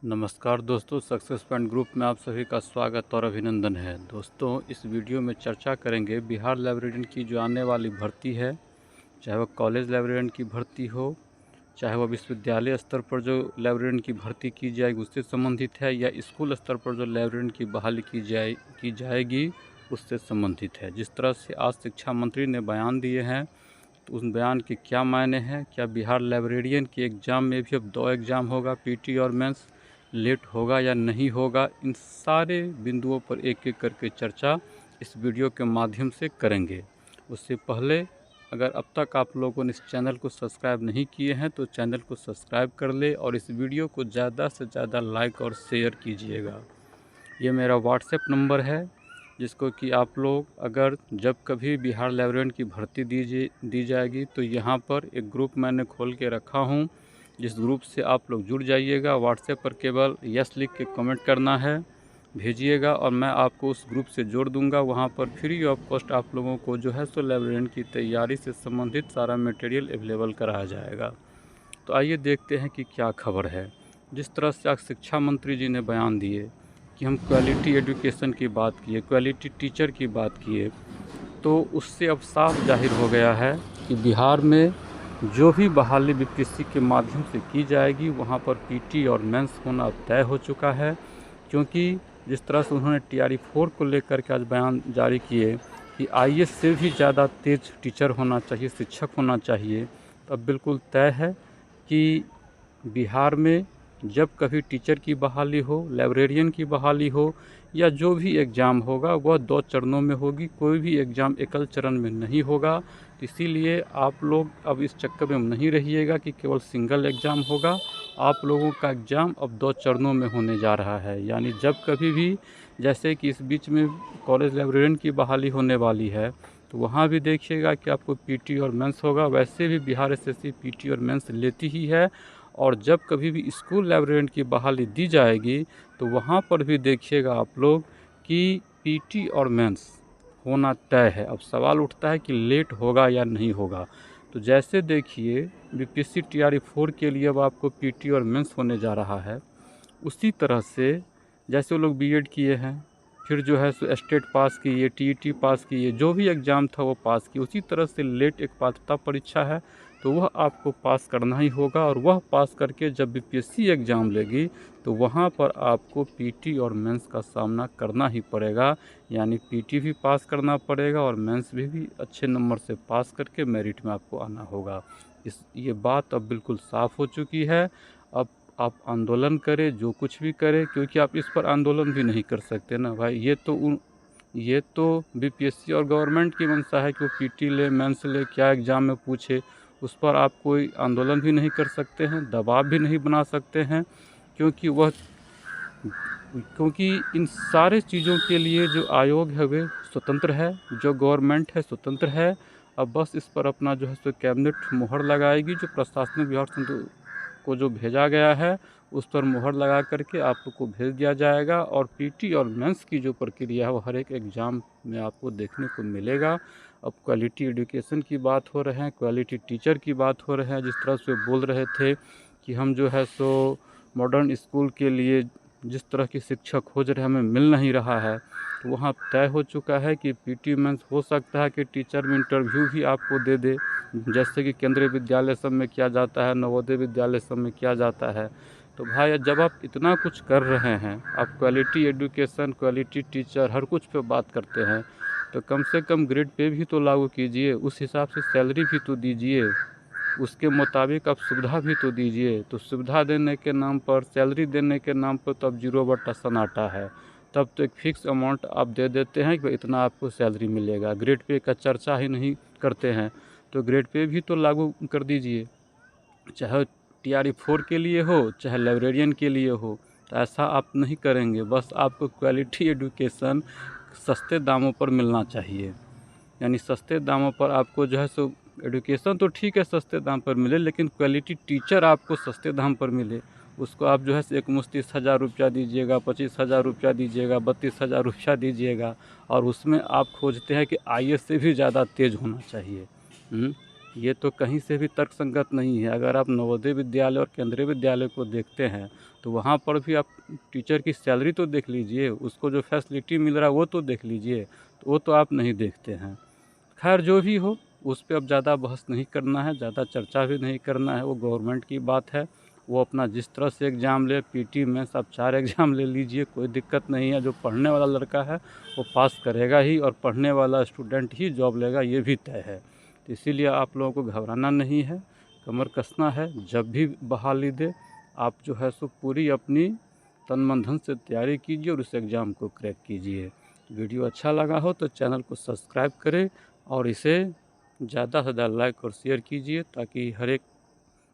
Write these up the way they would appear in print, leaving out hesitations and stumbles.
नमस्कार दोस्तों, success point group में आप सभी का स्वागत और अभिनंदन है। दोस्तों, इस वीडियो में चर्चा करेंगे बिहार लाइब्रेरियन की जो आने वाली भर्ती है, चाहे वह कॉलेज लाइब्रेरियन की भर्ती हो, चाहे वह विश्वविद्यालय स्तर पर जो लाइब्रेरियन की भर्ती की जाएगी उससे संबंधित है, या स्कूल स्तर पर जो लाइब्रेरियन की बहाली की जाएगी उससे संबंधित है। जिस तरह से आज शिक्षा मंत्री ने बयान दिए हैं, तो उस बयान के क्या मायने हैं, क्या बिहार लाइब्रेरियन के एग्ज़ाम में भी अब 2 एग्ज़ाम होगा, पीटी और मेंस, लेट होगा या नहीं होगा, इन सारे बिंदुओं पर एक एक करके चर्चा इस वीडियो के माध्यम से करेंगे। उससे पहले अगर अब तक आप लोगों ने इस चैनल को सब्सक्राइब नहीं किए हैं तो चैनल को सब्सक्राइब कर ले और इस वीडियो को ज़्यादा से ज़्यादा लाइक और शेयर कीजिएगा। ये मेरा व्हाट्सएप नंबर है, जिसको कि आप लोग अगर जब कभी बिहार लाइब्रेरियन की भर्ती दी जाएगी तो यहाँ पर एक ग्रुप मैंने खोल के रखा हूँ, जिस ग्रुप से आप लोग जुड़ जाइएगा। व्हाट्सएप पर केवल यस लिख के कमेंट करना है, भेजिएगा और मैं आपको उस ग्रुप से जोड़ दूंगा। वहाँ पर फ्री ऑफ कॉस्ट आप लोगों को जो है सो लाइब्रेरियन की तैयारी से संबंधित सारा मटेरियल अवेलेबल कराया जाएगा। तो आइए देखते हैं कि क्या खबर है। जिस तरह से आज शिक्षा मंत्री जी ने बयान दिए कि हम क्वालिटी एजुकेशन की बात किए, क्वालिटी टीचर की बात किए, तो उससे अब साफ जाहिर हो गया है कि बिहार में जो भी बहाली बीपीएससी के माध्यम से की जाएगी वहाँ पर पीटी और मेंस होना अब तय हो चुका है। क्योंकि जिस तरह से उन्होंने टीआरई 4 को लेकर के आज बयान जारी किए कि आईएएस से भी ज़्यादा तेज टीचर होना चाहिए, शिक्षक होना चाहिए, तो अब बिल्कुल तय है कि बिहार में जब कभी टीचर की बहाली हो, लाइब्रेरियन की बहाली हो, या जो भी एग्ज़ाम होगा वह 2 चरणों में होगी। कोई भी एग्ज़ाम एकल चरण में नहीं होगा। तो इसीलिए आप लोग अब इस चक्कर में नहीं रहिएगा कि केवल सिंगल एग्ज़ाम होगा। आप लोगों का एग्ज़ाम अब 2 चरणों में होने जा रहा है। यानी जब कभी भी, जैसे कि इस बीच में कॉलेज लाइब्रेरियन की बहाली होने वाली है, तो वहाँ भी देखिएगा कि आपको पीटी और मेंस होगा। वैसे भी बिहार एसएससी पीटी और मेंस लेती ही है। और जब कभी भी स्कूल लाइब्रेरियन की बहाली दी जाएगी तो वहाँ पर भी देखिएगा आप लोग कि पीटी और मेंस होना तय है। अब सवाल उठता है कि लेट होगा या नहीं होगा। तो जैसे देखिए बीपीएससी टीआरई 4 के लिए अब आपको पीटी और मेंस होने जा रहा है, उसी तरह से जैसे वो लोग बीएड किए हैं, फिर जो है सो स्टेट पास किए, टीईटी पास किए, जो भी एग्ज़ाम था वो पास किए, उसी तरह से लेट एक पात्रता परीक्षा है, तो वह आपको पास करना ही होगा। और वह पास करके जब बीपीएससी एग्ज़ाम लेगी तो वहाँ पर आपको पीटी और मेंस का सामना करना ही पड़ेगा। यानी पीटी भी पास करना पड़ेगा और मेंस भी अच्छे नंबर से पास करके मेरिट में आपको आना होगा। ये बात अब बिल्कुल साफ़ हो चुकी है। अब आप आंदोलन करें, जो कुछ भी करें, क्योंकि आप इस पर आंदोलन भी नहीं कर सकते ना भाई। ये तो बीपीएससी और गवर्नमेंट की मंशा है कि वो पीटी ले, मेंस ले, क्या एग्ज़ाम में पूछे, उस पर आप कोई आंदोलन भी नहीं कर सकते हैं, दबाव भी नहीं बना सकते हैं। क्योंकि क्योंकि इन सारे चीज़ों के लिए जो आयोग है वे स्वतंत्र है, जो गवर्नमेंट है स्वतंत्र है। अब बस इस पर अपना जो है सो कैबिनेट मुहर लगाएगी। जो प्रशासनिक विभाग को जो भेजा गया है उस पर मुहर लगा करके आपको भेज दिया जाएगा। और पीटी और मेंस की जो प्रक्रिया है वो हर एक एग्ज़ाम में आपको देखने को मिलेगा। अब क्वालिटी एजुकेशन की बात हो रहे हैं, क्वालिटी टीचर की बात हो रहे हैं। जिस तरह से बोल रहे थे कि हम जो है सो मॉडर्न स्कूल के लिए जिस तरह की शिक्षक खोज रहे हमें मिल नहीं रहा है, तो वहाँ तय हो चुका है कि पीटी मेंस हो सकता है कि टीचर में इंटरव्यू भी आपको दे दे, जैसे कि केंद्रीय विद्यालय सब में किया जाता है, नवोदय विद्यालय सब में किया जाता है। तो भाई जब आप इतना कुछ कर रहे हैं, आप क्वालिटी एजुकेशन, क्वालिटी टीचर, हर कुछ पे बात करते हैं, तो कम से कम ग्रेड पे भी तो लागू कीजिए। उस हिसाब से सैलरी भी तो दीजिए, उसके मुताबिक आप सुविधा भी तो दीजिए। तो सुविधा देने के नाम पर, सैलरी देने के नाम पर तो अब 0 बटा सन्नाटा है। तब तो एक फ़िक्स अमाउंट आप दे देते हैं कि इतना आपको सैलरी मिलेगा, ग्रेड पे का चर्चा ही नहीं करते हैं। तो ग्रेड पे भी तो लागू कर दीजिए, चाहे टीआरई 4 के लिए हो, चाहे लाइब्रेरियन के लिए हो। तो ऐसा आप नहीं करेंगे। बस आपको क्वालिटी एजुकेशन सस्ते दामों पर मिलना चाहिए। यानी सस्ते दामों पर आपको जो है सो एजुकेशन तो ठीक है सस्ते दाम पर मिले, लेकिन क्वालिटी टीचर आपको सस्ते दाम पर मिले। उसको आप जो है एक मुश्त 30,000 रुपया दीजिएगा, 25,000 रुपया दीजिएगा, 32,000 रुपया दीजिएगा, और उसमें आप खोजते हैं कि आईएएस से भी ज़्यादा तेज़ होना चाहिए। ये तो कहीं से भी तर्कसंगत नहीं है। अगर आप नवोदय विद्यालय और केंद्रीय विद्यालय को देखते हैं तो वहाँ पर भी आप टीचर की सैलरी तो देख लीजिए, उसको जो फैसिलिटी मिल रहा है वो तो देख लीजिए, तो वो तो आप नहीं देखते हैं। खैर जो भी हो, उस पे अब ज़्यादा बहस नहीं करना है, ज़्यादा चर्चा भी नहीं करना है, वो गवर्नमेंट की बात है। वो अपना जिस तरह से एग्ज़ाम ले, पीटी में सब 4 एग्ज़ाम ले लीजिए, कोई दिक्कत नहीं है। जो पढ़ने वाला लड़का है वो पास करेगा ही, और पढ़ने वाला स्टूडेंट ही जॉब लेगा, ये भी तय है। तो इसीलिए आप लोगों को घबराना नहीं है, कमर कसना है। जब भी बहाली दे, आप जो है सो पूरी अपनी तन मन धन से तैयारी कीजिए और उस एग्ज़ाम को क्रैक कीजिए। वीडियो अच्छा लगा हो तो चैनल को सब्सक्राइब करें और इसे ज़्यादा से ज़्यादा लाइक और शेयर कीजिए, ताकि हर एक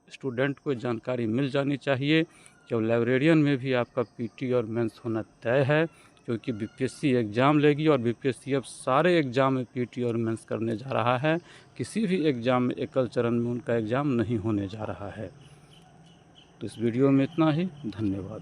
स्टूडेंट को जानकारी मिल जानी चाहिए कि लाइब्रेरियन में भी आपका पीटी और मेंस होना तय है। क्योंकि बीपीएससी एग्ज़ाम लेगी और बीपीएससी अब सारे एग्ज़ाम में पीटी और मेंस करने जा रहा है। किसी भी एग्ज़ाम में एकल चरण में उनका एग्ज़ाम नहीं होने जा रहा है। तो इस वीडियो में इतना ही। धन्यवाद।